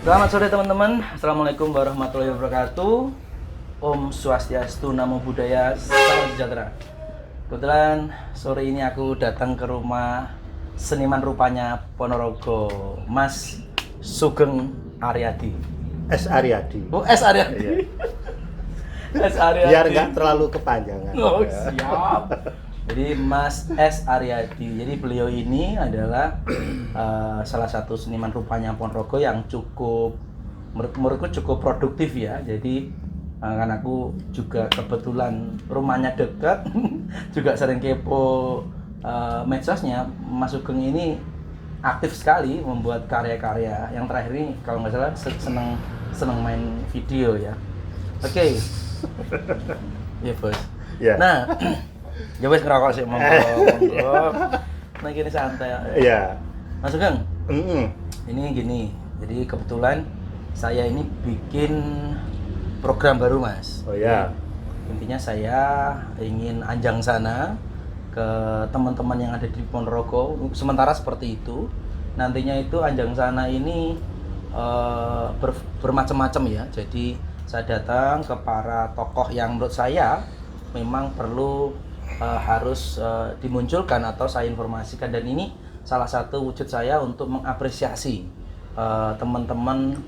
Selamat sore teman-teman. Assalamualaikum warahmatullahi wabarakatuh. Om Swastiastu, Namo Buddhaya, Salam Sejahtera. Kebetulan sore ini aku datang ke rumah seniman rupanya Ponorogo, Mas Sugeng Aryadi. S. Aryadi. Oh, S Aryadi. Iya. S Aryadi. Biar nggak terlalu kepanjangan. Oh, siap. Jadi Mas S Aryadi. Jadi beliau ini adalah salah satu seniman rupanya Ponorogo yang cukup menurutku cukup produktif ya. Jadi kan aku juga kebetulan rumahnya dekat, juga sering kepo medsosnya. Mas Sugeng ini aktif sekali membuat karya-karya. Yang terakhir ini kalau nggak salah seneng main video ya. Oke. Iya bos. Ya. Nah, ya wes ngerokok sih monggo. Nah gini santai. Iya. Mas Sugeng, Mm-mm. ini gini. Jadi kebetulan saya ini bikin program baru Mas. Oh ya. Intinya saya ingin anjang sana ke teman-teman yang ada di Ponorogo. Sementara seperti itu. Nantinya itu anjang sana ini bermacam-macam ya. Jadi saya datang ke para tokoh yang menurut saya memang perlu harus dimunculkan atau saya informasikan, dan ini salah satu wujud saya untuk mengapresiasi teman-teman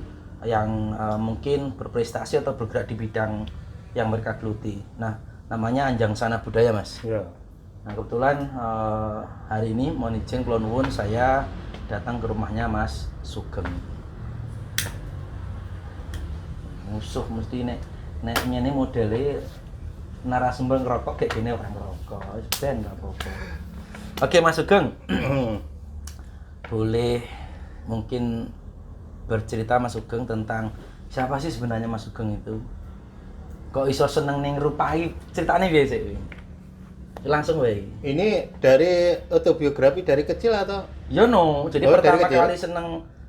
yang mungkin berprestasi atau bergerak di bidang yang mereka geluti. Nah, namanya Anjang Sana Budaya, Mas. Ya. Nah, kebetulan hari ini mohon izin kula nuwun saya datang ke rumahnya Mas Sugeng. Musuh mesti nek ngene modele narasumber ngerokok kayak gini orang ngerokok. Ben enggak apa-apa. Oke, Mas Sugeng. Boleh mungkin bercerita Mas Sugeng tentang siapa sih sebenarnya Mas Sugeng itu? Kok iso seneng ning rupai? Ceritane piye sih? Langsung wae. Ini dari autobiografi dari kecil atau? Yo no, jadi Oh, pertama dari kecil? kali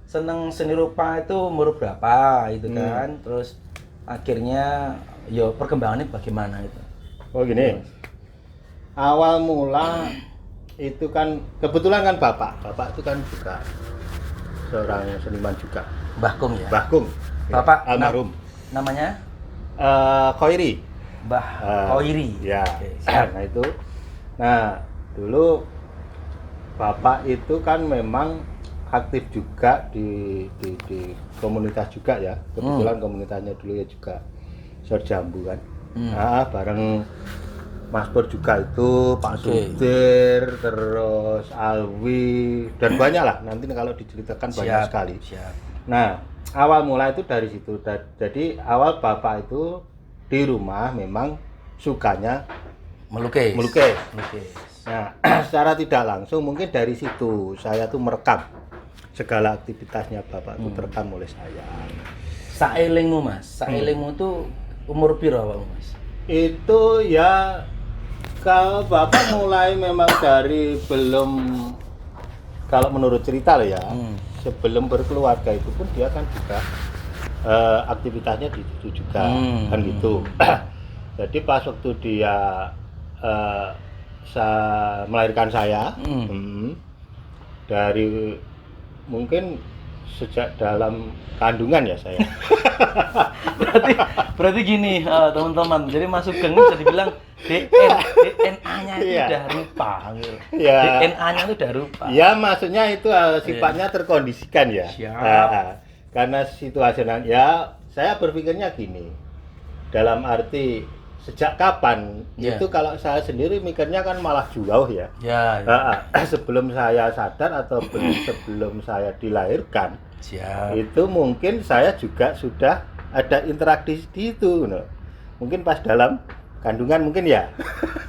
seneng seni rupa itu umur berapa gitu kan. Terus akhirnya yo perkembangannya bagaimana itu? Oh gini. Awal mula itu kan kebetulan kan bapak itu kan juga seorang seniman juga. Mbah Kung ya. Mbah Kung. Bapak almarhum. Namanya Khoiri. Mbah Khoiri. Ya. Oke, siap. Nah itu. Nah dulu bapak itu kan memang aktif juga di komunitas juga ya. Kebetulan komunitasnya dulu ya juga Sor Jambu kan. Nah, bareng Mas Pur juga itu, Pak Sudir, terus Alwi, dan banyak lah. Nanti kalau diceritakan banyak sekali. Siap. Nah, awal mula itu dari situ. Jadi awal bapak itu di rumah memang sukanya Melukis. melukis. Melukis. Nah, secara tidak langsung mungkin dari situ saya tuh merekam segala aktivitasnya bapak itu terekam oleh saya. Saelingmu Mas, saelingmu tuh umur piro awakmu Mas? Itu ya kalau bapak mulai memang dari kalau menurut cerita loh ya, sebelum berkeluarga itu pun dia kan juga aktivitasnya di situ juga kan gitu. Jadi pas waktu dia melahirkan saya, dari mungkin sejak dalam kandungan ya saya. berarti gini teman-teman, jadi Mas Sugeng bisa dibilang DNA-nya itu Iya. udah rupa gitu. Iya. DNA-nya itu udah rupa. Ya maksudnya itu sifatnya terkondisikan ya. Siap. Karena situasional ya, saya berpikirnya gini. Dalam arti sejak kapan itu kalau saya sendiri mikirnya kan malah jauh ya. Ya. Sebelum saya sadar atau sebelum saya dilahirkan, Siap. itu mungkin saya juga sudah ada interaksi di itu, no. Mungkin pas dalam kandungan mungkin ya.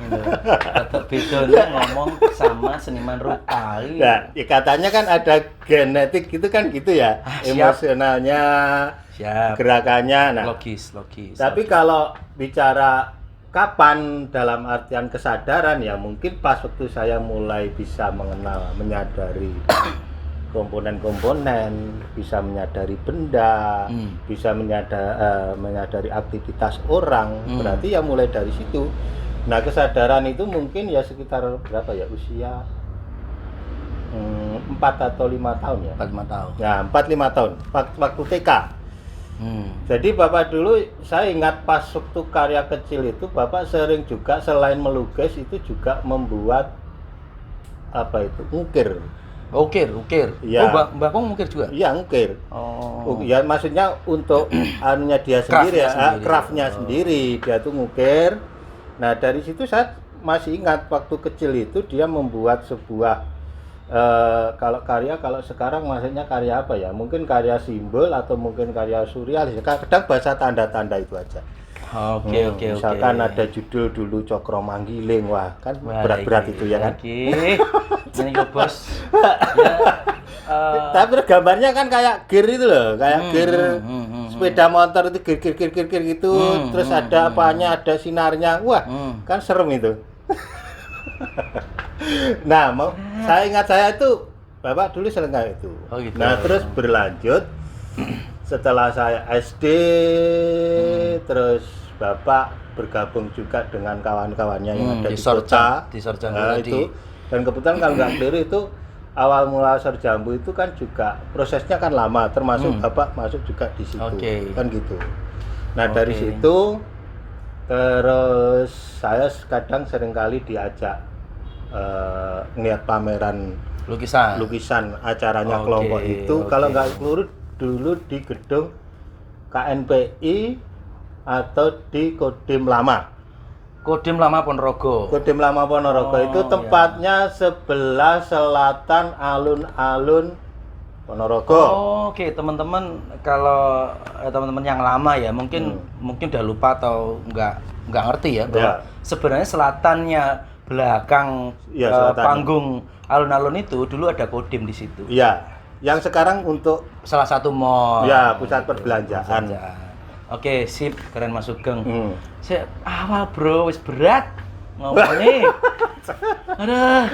Tetap beda nih ngomong sama seniman rupa. Nah, ya katanya kan ada genetik gitu kan gitu ya. Siap. Emosionalnya, Siap. gerakannya. Nah, Logis. tapi kalau bicara kapan dalam artian kesadaran ya mungkin pas waktu saya mulai bisa mengenal, menyadari komponen-komponen, bisa menyadari benda, bisa menyadari aktivitas orang, berarti ya mulai dari situ. Nah kesadaran itu mungkin ya sekitar berapa ya usia 4 atau 5 tahun ya. 4-5 tahun. Ya, 4-5 tahun. Waktu TK. Jadi Bapak dulu saya ingat pas waktu karya kecil itu Bapak sering juga selain melukis itu juga membuat apa itu? Ukir. Ukir. Iya. Oh, Mbak Pong ukir juga? Iya, ukir. Oh. Ya maksudnya untuk anunya dia sendiri ya, craftnya sendiri dia tuh ngukir. Nah dari situ saya masih ingat waktu kecil itu dia membuat sebuah kalau sekarang maksudnya karya apa ya? Mungkin karya simbol atau mungkin karya surrealis. Kadang bahasa tanda-tanda itu aja. Oke. Misalkan ada judul dulu Cokro Manggiling, wah kan berat-berat itu ya kan. Ini ke bos. Tapi gambarnya kan kayak gear itu loh, kayak gear sepeda motor itu gear gitu, terus ada apanya, ada sinarnya, wah kan serem itu. Nah, saya itu Bapak dulu sering kayak itu. Oh, gitu. Nah, terus berlanjut setelah saya SD, terus Bapak bergabung juga dengan kawan-kawannya yang ada di kota. Di Sorjambu Nah, tadi. itu. Dan kebetulan kalau nggak keliru itu awal mula Sorjambu itu kan juga prosesnya kan lama, termasuk Bapak masuk juga di situ. Kan gitu. Nah, dari situ terus saya kadang seringkali diajak ngeliat pameran lukisan acaranya kelompok itu. Kalau nggak keliru dulu di gedung KNPI atau di Kodim Lama Ponorogo. Kodim Lama Ponorogo itu tempatnya sebelah selatan alun-alun Ponorogo. Oke, teman-teman, kalau teman-teman yang lama ya mungkin udah lupa atau nggak ngerti ya bahwa sebenarnya selatannya belakang panggung alun-alun itu dulu ada Kodim di situ. Iya. Yang sekarang untuk salah satu mall. Ya, pusat perbelanjaan. Oke, sip, keren Mas Sugeng. Saya awal bro, wis berat ngomongnya. Aduh.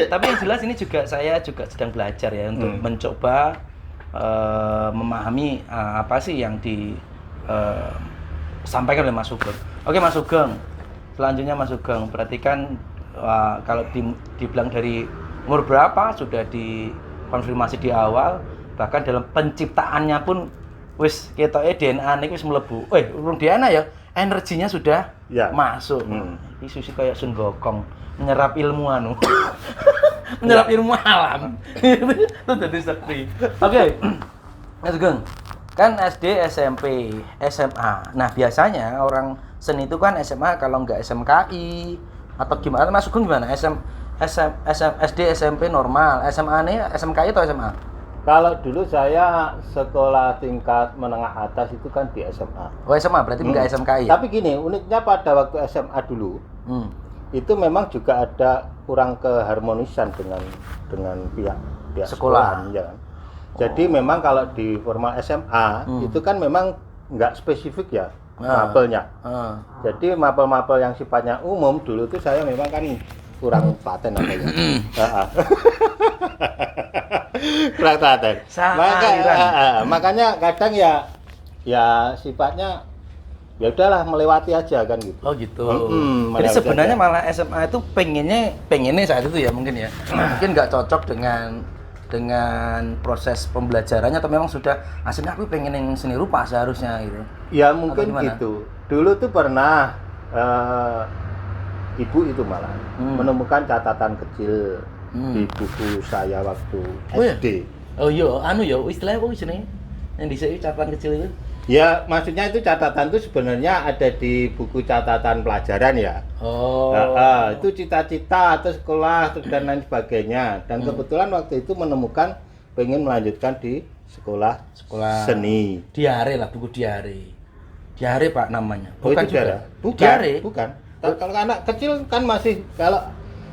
Tapi yang jelas ini saya juga sedang belajar ya untuk mencoba memahami apa sih yang disampaikan oleh Mas Sugeng. Oke, Mas Sugeng. Selanjutnya Mas Sugeng, berarti kan kalau dibilang dari umur berapa sudah dikonfirmasi di awal, bahkan dalam penciptaannya pun wis ketoke DNA niku wis mlebu. Urung DNA ya, energinya sudah masuk. Iki susi kayak Sun Gokong menyerap ilmu menyerap ilmu alam. Itu jadi seperti. Oke. Mas Sugeng. Kan SD, SMP, SMA. Nah, biasanya orang seni itu kan SMA kalau nggak SMKI atau gimana? Mas Sugeng gimana? SD, SMP normal, SMA-nya SMKI atau SMA? Kalau dulu saya sekolah tingkat menengah atas itu kan di SMA. Oh, SMA berarti nggak SMKI ya? Tapi gini, uniknya pada waktu SMA dulu, itu memang juga ada kurang keharmonisan dengan pihak sekolah. Ya kan? Jadi memang kalau di formal SMA itu kan memang nggak spesifik ya mapelnya. Jadi mapel-mapel yang sifatnya umum dulu tuh saya memang kan kurang paten apa ya. Kurang paten. Makanya kadang ya sifatnya ya udahlah melewati aja kan gitu. Oh gitu. Jadi sebenarnya malah SMA itu pengennya saat itu ya mungkin ya. Mungkin nggak cocok dengan proses pembelajarannya atau memang sudah aslinya aku pengen yang seni rupa seharusnya gitu. Ya mungkin gitu. Dulu tuh pernah ibu itu malah menemukan catatan kecil di buku saya waktu SD. Oh iya, istilahnya apa sih yang di sini catatan kecil itu? Ya, maksudnya itu catatan itu sebenarnya ada di buku catatan pelajaran ya. Itu cita-cita atau sekolah dan lain sebagainya. Dan kebetulan waktu itu menemukan pengen melanjutkan di sekolah seni. Diare lah, buku diare. Diare Pak namanya. Bukan juga. Bukan. Kalau anak kecil kan masih kalau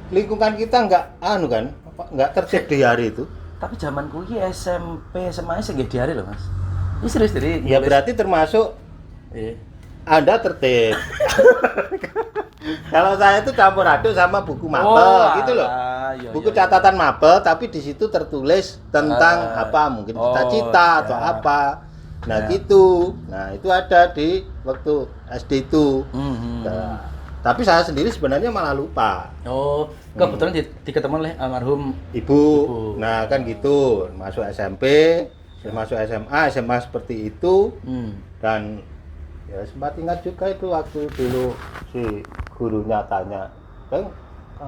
lingkungan kita nggak tertib di hari itu. Tapi zaman kuwi SMP SMA sih nggih diare loh Mas. Ini serius jadi. Ya berarti termasuk Anda tertib. Kalau saya itu campur aduk sama buku mapel gitu loh. Buku catatan mapel tapi di situ tertulis tentang apa mungkin cita-cita atau apa. Nah gitu. Nah itu ada di waktu SD itu. Nah, Tapi saya sendiri sebenarnya malah lupa. Oh, kebetulan diketemu oleh almarhum Ibu. Nah, kan gitu. Masuk SMP, masuk SMA seperti itu. Dan ya sempat ingat juga itu waktu dulu si gurunya tanya, kamu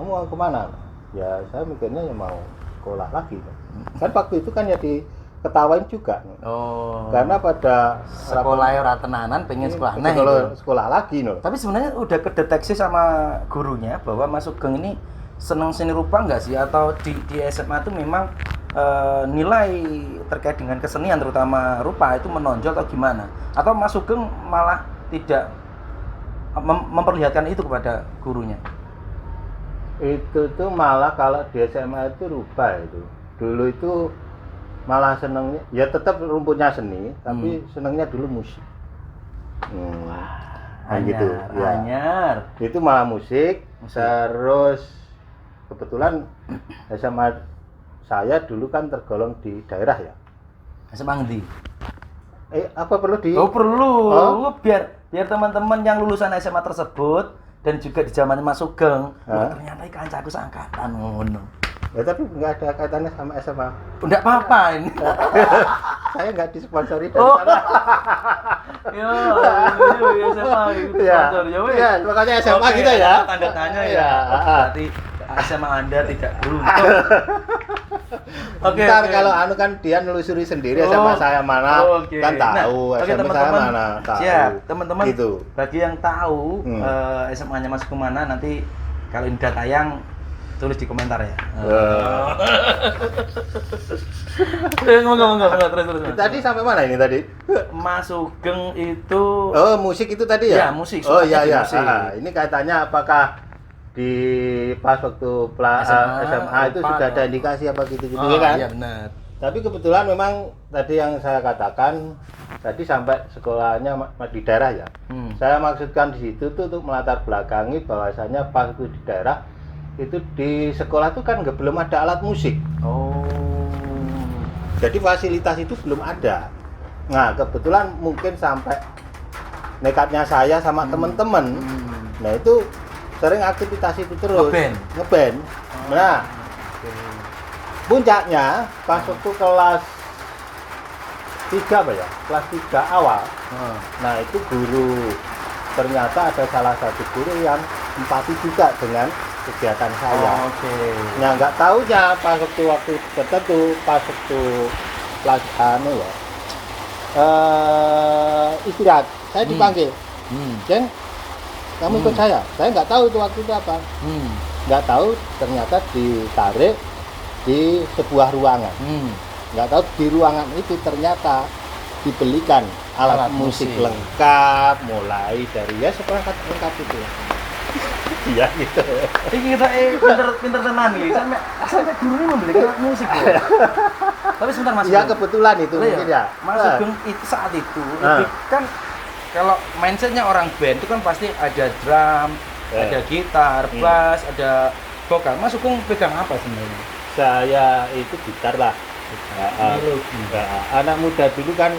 mau kemana? Ya saya mikirnya ya mau sekolah lagi. Kan waktu itu kan ya diketawain juga. Oh. Karena pada sekolah ora tenanan pengen sekolah nah sekolah lagi no. Tapi sebenarnya udah kedeteksi sama gurunya bahwa Mas Sugeng ini seneng seni rupa nggak sih, atau di SMA itu memang nilai terkait dengan kesenian terutama rupa itu menonjol atau gimana? Atau Mas Sugeng malah tidak memperlihatkan itu kepada gurunya? Itu tuh malah kalau di SMA itu rupa itu. Dulu itu malah senengnya ya tetap rumputnya seni, tapi senengnya dulu musik. Gitu ya. Anyar. Itu malah musik. Terus kebetulan SMA saya dulu kan tergolong di daerah ya. SMA ngendi? Apa perlu di? Oh perlu. Biar teman-teman yang lulusan SMA tersebut dan juga di zamannya Mas Sugeng, ternyata kancaku seangkatan ngono. Ya tapi nggak ada kaitannya sama SMA. Enggak apa-apa ini. Saya nggak disponsori dari sana. Ya SMA itu sponsor ya weh. Ya, makanya SMA kita ya. Tanda tanya ya. Berarti SMA Anda tidak beruntung. Ntar kalau anu kan dia nelusuri sendiri SMA saya mana, kan tahu SMA saya mana. Tahu. Siap, teman-teman. Gitu. Bagi yang tahu SMA-nya Mas kemana, nanti kalau ini udah tayang tulis di komentar ya. Ngomong terus. Tadi sampai mana ini tadi? Mas Sugeng itu musik itu tadi ya? Ya, musik. Oh iya. Ini kaitannya apakah di pas waktu SMA itu sudah ada indikasi apa gitu-gitu kan? Iya benar. Tapi kebetulan memang tadi yang saya katakan tadi sampai sekolahnya di daerah ya. Saya maksudkan di situ tuh untuk melatar belakangi bahwasanya pas itu di daerah itu di sekolah tuh kan belum ada alat musik. Oh. Jadi fasilitas itu belum ada. Nah kebetulan mungkin sampai nekatnya saya sama teman-teman. Nah itu sering aktivitas itu terus. Ngeband. Nah puncaknya pas waktu kelas 3 apa ya? Kelas 3 awal. Nah itu guru, ternyata ada salah satu guru yang empati juga dengan kegiatan saya. Nah nggak taunya pas waktu tertentu pas waktu kelas istirahat saya dipanggil, Jeng, kamu ikut saya nggak tahu itu waktu itu apa, nggak tahu ternyata ditarik di sebuah ruangan, nggak tahu di ruangan itu ternyata dibelikan alat musik lengkap, mulai dari ya seperangkat lengkap itu. Iya gitu. Ini kita pinter tenan nih. Sampai gurunya membelikan alat musik ya. Tapi sebentar Mas. Ya kebetulan itu mungkin ya. Mas Sugeng itu saat itu kan kalau mindsetnya orang band itu kan pasti ada drum, ada gitar, bass, ada vokal. Mas Sugeng pegang apa sebenarnya? Saya itu gitar lah. Anak muda dulu kan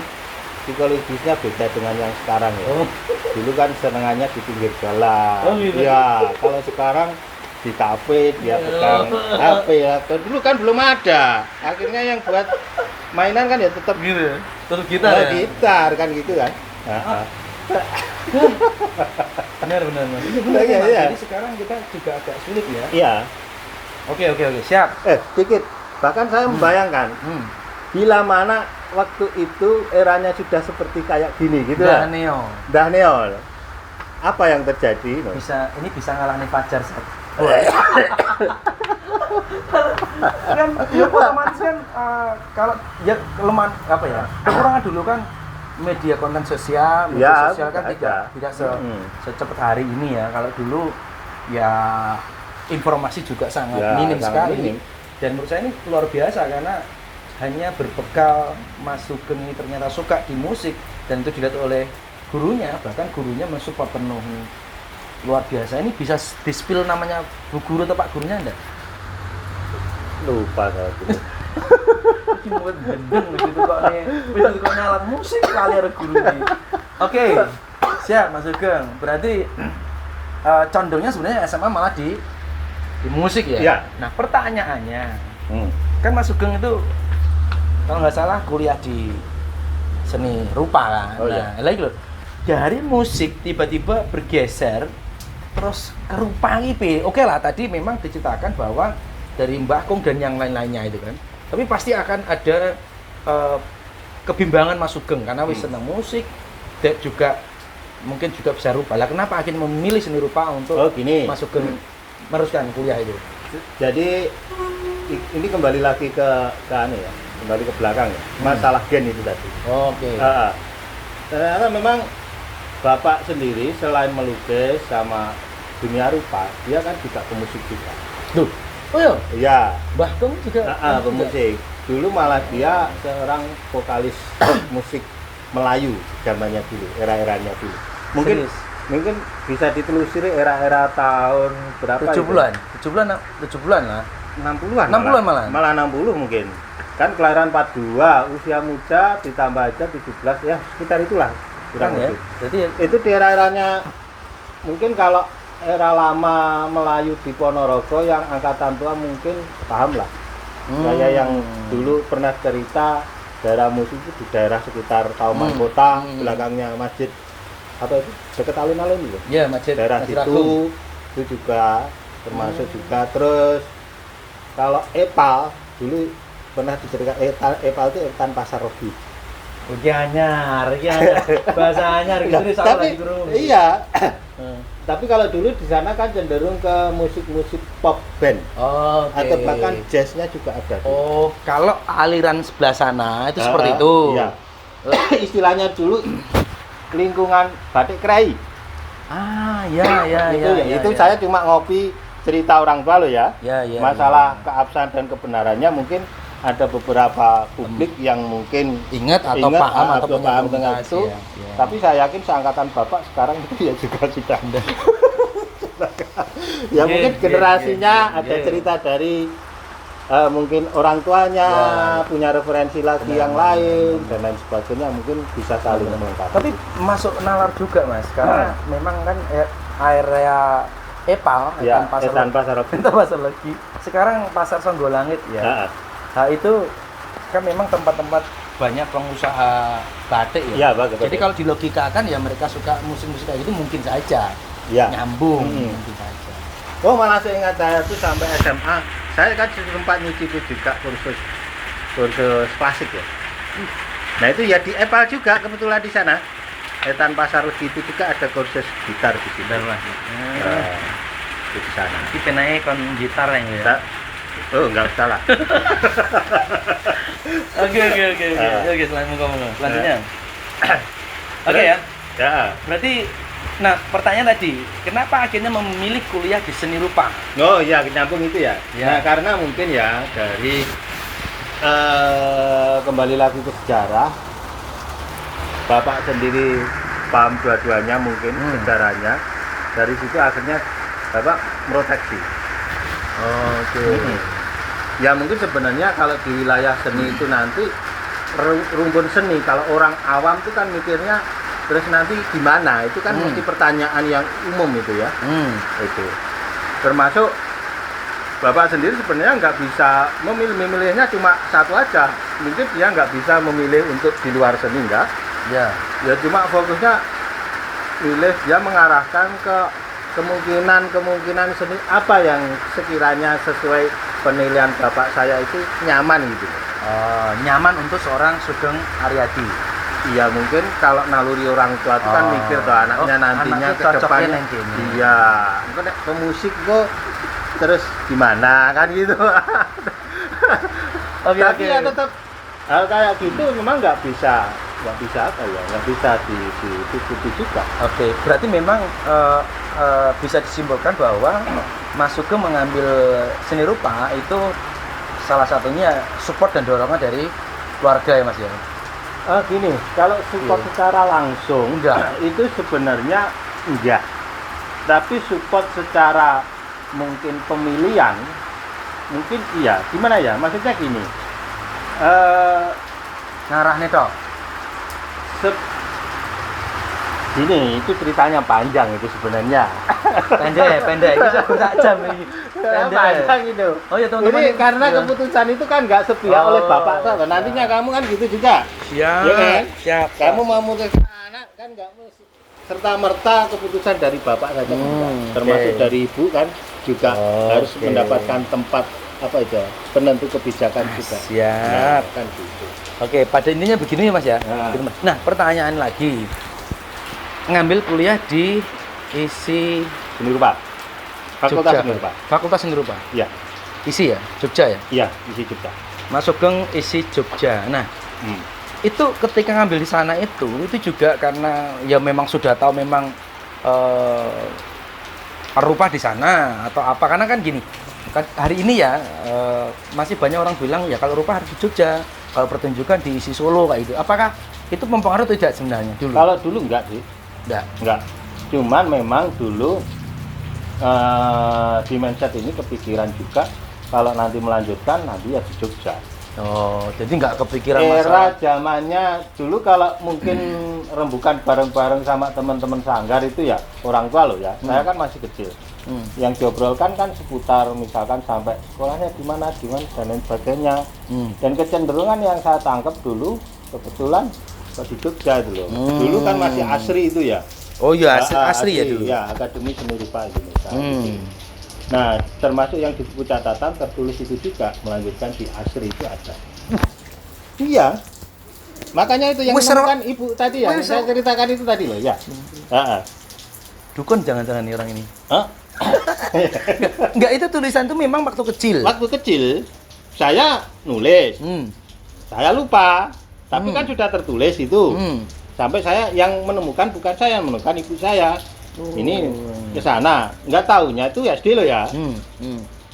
psikologisnya beda dengan yang sekarang ya. Dulu kan senangannya di pinggir jalan. Ya, kalau sekarang di kafe dia pegang HP ya. Dulu kan belum ada. Akhirnya yang buat mainan kan ya tetap gitu. Tetap gitar ya. Gitar kan gitu kan. Benar. Iya. Jadi sekarang kita juga agak sulit ya. Iya. Oke, siap. Dikit. Bahkan saya membayangkan bila mana waktu itu eranya sudah seperti kayak gini gitu ya. Dah neon. Apa yang terjadi? Ini bisa ngalahkan Fajar Set. Kan ya otomatis kan kalau ya kelemahan apa ya? Kekurangan dulu kan media konten sosial, sosial kan tidak secepat hari ini ya. Kalau dulu ya informasi juga sangat minim sekali. Dan menurut saya ini luar biasa karena hanya berbekal Mas Sugeng ini ternyata suka di musik dan itu dilihat oleh gurunya, bahkan gurunya mensupport penuh. Luar biasa. Ini bisa di-spill namanya Bu Guru atau Pak Gurunya enggak? Lupa saya itu. Cuma gendeng gitu kok nih. Begitu kok nyalat musik kali ada guru ini. Oke. Siap Mas Sugeng. Berarti condongnya sebenarnya SMA malah di musik ya. Iya. Nah pertanyaannya, kan Mas Sugeng itu kalau nggak salah kuliah di seni rupa kan. Oh, nah, iya. lagi loh, dari musik tiba-tiba bergeser terus ke rupa IP. Oke lah, tadi memang diceritakan bahwa dari Mbah Kung dan yang lain-lainnya itu kan. Tapi pasti akan ada kebimbangan Mas Sugeng karena wis senang musik dan juga mungkin juga bisa rupa. Lah kenapa akhirnya memilih seni rupa untuk gini. Mas Sugeng meneruskan kuliah itu? Jadi ini kembali lagi ke anu ya, kembali ke belakang ya. Masalah gen itu tadi. Oke. Ternyata memang Bapak sendiri selain melukis sama dunia rupa, dia kan juga pemusik juga. Duh. Oh iya, Iya. Mbah Kung juga Pemusik. Dulu malah dia seorang vokalis musik Melayu zamannya dulu, era-eranya dulu. Mungkin Serius? mungkin bisa ditelusuri era-era tahun berapa 70-an. 70-an lah. 60-an 60-an malah. Malah 60 mungkin. Kan kelahiran 42, usia muda ditambah aja 17 ya, sekitar itulah kurang ya. lebih. Jadi Itu di era-eranya mungkin kalau era lama Melayu di Ponorogo yang angkatan tua mungkin paham lah. Saya yang dulu pernah cerita daerah musik itu di daerah sekitar Kauman Kota, belakangnya masjid apa itu dekat alun-alun itu. ya masjid Daerah Masjid situ Agung. itu juga termasuk juga. Terus kalau Epal dulu pernah diceritakan Epal itu Etan Pasar Rogi. Iki anyar. Bahasa anyar gitu Nah, salah tapi lagi guru. iya. Tapi kalau dulu di sana kan cenderung ke musik-musik pop band Oke. atau bahkan jazznya juga ada. Oh, kalau aliran sebelah sana itu seperti itu. Iya. Istilahnya dulu lingkungan batik krai. Itu saya cuma ngopi cerita orang tua lo ya. Masalah keabsahan dan kebenarannya mungkin ada beberapa publik yang mungkin ingat atau paham atau punya paham dengan komunikasi, itu. ya. Tapi saya yakin seangkatan Bapak sekarang itu ya juga sudah. Ya mungkin generasinya ada cerita dari mungkin orang tuanya punya referensi lagi yang lain dan lain sebagainya, mungkin bisa saling melengkapi. Tapi masuk nalar juga Mas, karena memang kan area Epal, Ya, Etan Pasar Legi. Sekarang Pasar Songgolangit ya. Nah, itu kan memang tempat-tempat banyak pengusaha batik ya. Iya, bagus. Jadi kalau dilogikakan ya mereka suka musik-musik kayak gitu mungkin saja nyambung, mungkin saja. Oh, malah saya ingat saya tuh sampai SMA, saya kan sempat nyicipi juga kursus klasik ya. Nah itu ya di Epal juga kebetulan di sana. Etan Pasar Legi itu juga ada kursus gitar di situ. Di sana. Ini penanya kon gitar yang ya. Oh, enggak salah. Oke, selanjutnya. Oke ya. Ya. Berarti nah, pertanyaan tadi, kenapa akhirnya memilih kuliah di seni rupa? Oh iya, nyambung itu ya. Ya. Nah, karena mungkin ya dari kembali lagi ke sejarah, Bapak sendiri paham dua-duanya mungkin sejarahnya. Dari situ akhirnya Bapak proteksi. Oke. Ya mungkin sebenarnya kalau di wilayah seni itu nanti rumpun seni, kalau orang awam itu kan mikirnya terus nanti gimana, itu kan mesti pertanyaan yang umum itu ya. Itu termasuk Bapak sendiri sebenarnya nggak bisa memilihnya cuma satu aja, mungkin dia nggak bisa memilih untuk di luar seni, enggak ya cuma fokusnya pilih, dia mengarahkan ke kemungkinan seni apa yang sekiranya sesuai penilaian Bapak saya itu nyaman gitu. Nyaman untuk seorang Sugeng Aryadi. Iya, mungkin kalau naluri orang tua itu kan mikir tuh anaknya nantinya ke depannya. Iya, mungkin pemusik kok terus gimana kan gitu. Tapi ya tetap hal kayak gitu memang nggak bisa ditutupi juga. Oke, berarti memang bisa disimpulkan bahwa Mas Sugeng mengambil seni rupa itu salah satunya support dan dorongan dari keluarga ya Mas ya. Gini, kalau support secara langsung itu sebenarnya enggak. Tapi support secara mungkin pemilihan mungkin iya. Gimana ya? Maksudnya gini. Ngarahnya toh. Gini, itu ceritanya panjang itu sebenarnya. Pendek. Itu sak jam ini. Panjang itu. Oh ya teman-teman. Jadi karena ya. keputusan itu kan nggak sepihak oleh bapak saya. Nantinya kamu kan gitu juga. Siap. Ya kan? Siap. Kamu mau memutuskan anak kan nggak mesti serta merta keputusan dari bapak saja. Termasuk oke. dari ibu kan juga harus Oke. mendapatkan tempat apa itu penentu kebijakan juga. Siap. Nah, kan gitu. Oke, pada intinya begini ya Mas ya. Nah. Begini, Mas. Nah, pertanyaan lagi. Ngambil kuliah di ISI Seni rupa. Fakultas Jogja. seni rupa. Fakultas Seni Rupa. Iya, ISI ya, Jogja ya. iya, isi Jogja. Masuk ke ISI Jogja. Nah, itu ketika ngambil di sana itu juga karena ya memang sudah tahu memang rupa di sana atau apa, karena kan gini kan hari ini ya masih banyak orang bilang ya kalau rupa harus di Jogja, kalau pertunjukan di ISI Solo kayak gitu. Apakah itu mempengaruhi atau tidak sebenarnya dulu? Kalau dulu enggak sih. Enggak. Cuman memang dulu di mindset ini kepikiran juga kalau nanti melanjutkan nanti ya di Jogja. Oh, jadi nggak kepikiran Era masalah. zamannya dulu kalau mungkin rembukan bareng-bareng sama teman-teman sanggar itu ya orang tua loh ya. Saya kan masih kecil. Yang diobrolkan kan seputar misalkan sampai sekolahnya di mana dan lain sebagainya. Dan kecenderungan yang saya tangkap dulu kebetulan di Jogja itu loh. Dulu kan masih ASRI itu ya. Oh iya, asri ya dulu. Ya, Akademi Seni Rupa Indonesia. Nah, termasuk yang di buku catatan tertulis itu juga melanjutkan di ASRI itu ada. Iya. Makanya itu yang menemukan ibu tadi ya, saya ceritakan itu tadi loh, ya. Dukun jangan-jangan nih orang ini. Hah? Enggak, itu tulisan itu memang waktu kecil. Waktu kecil saya nulis. Saya lupa, tapi kan sudah tertulis itu. Sampai saya yang menemukan bukan saya, yang menemukan ibu saya. Ini ke sana, nggak tahunya itu SD loh ya.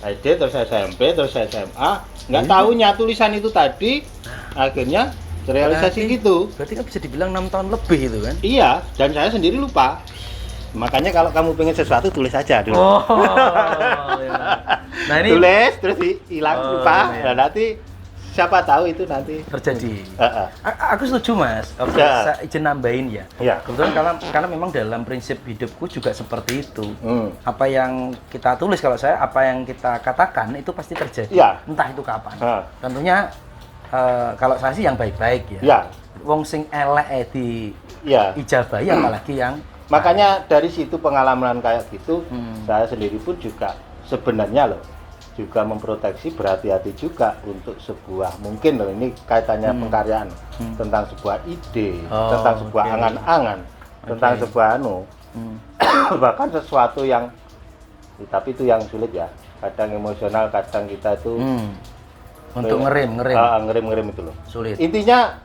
SD terus SMP terus SMA, nggak tahunya tulisan itu tadi akhirnya terrealisasi gitu. Berarti kan bisa dibilang 6 tahun lebih itu kan? Iya, dan saya sendiri lupa. Makanya kalau kamu pengen sesuatu tulis aja dulu. Oh. Iya. Nah ini Tulis terus hilang lupa, iya. dan nanti siapa tahu itu nanti terjadi. Heeh. Aku setuju Mas. Oke, Ya. saya izin nambahin ya. Iya. Kebetulan karena memang dalam prinsip hidupku juga seperti itu. Hmm. Apa yang kita tulis, kalau saya apa yang kita katakan itu pasti terjadi. Iya. Entah itu kapan. Tentunya Kalau saya sih yang baik-baik ya. ya, Wong sing elek di ya. ijabahi apalagi yang Makanya dari situ pengalaman kayak gitu, saya sendiri pun juga sebenarnya loh juga memproteksi, berhati-hati juga untuk sebuah, mungkin loh ini kaitannya pengkaryaan tentang sebuah ide, tentang sebuah angan-angan, tentang sebuah bahkan sesuatu yang tapi itu yang sulit ya, kadang emosional, kadang kita itu untuk ngerem itu loh sulit. Intinya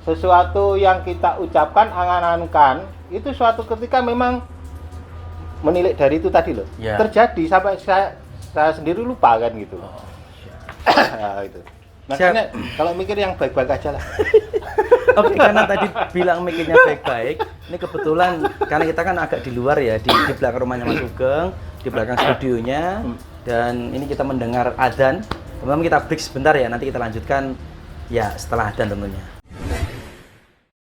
sesuatu yang kita ucapkan, angan-angan itu suatu ketika memang menilik dari itu tadi loh ya. Terjadi sampai saya sendiri lupa kan gitu. Nah, itu. Makanya kalau mikir yang baik-baik aja lah. Oke, karena tadi bilang mikirnya baik-baik, ini kebetulan karena kita kan agak di luar ya, di belakang rumahnya Mas Sugeng, di belakang studionya, dan ini kita mendengar adzan. Teman-teman kita break sebentar ya, nanti kita lanjutkan ya setelah adzan tentunya.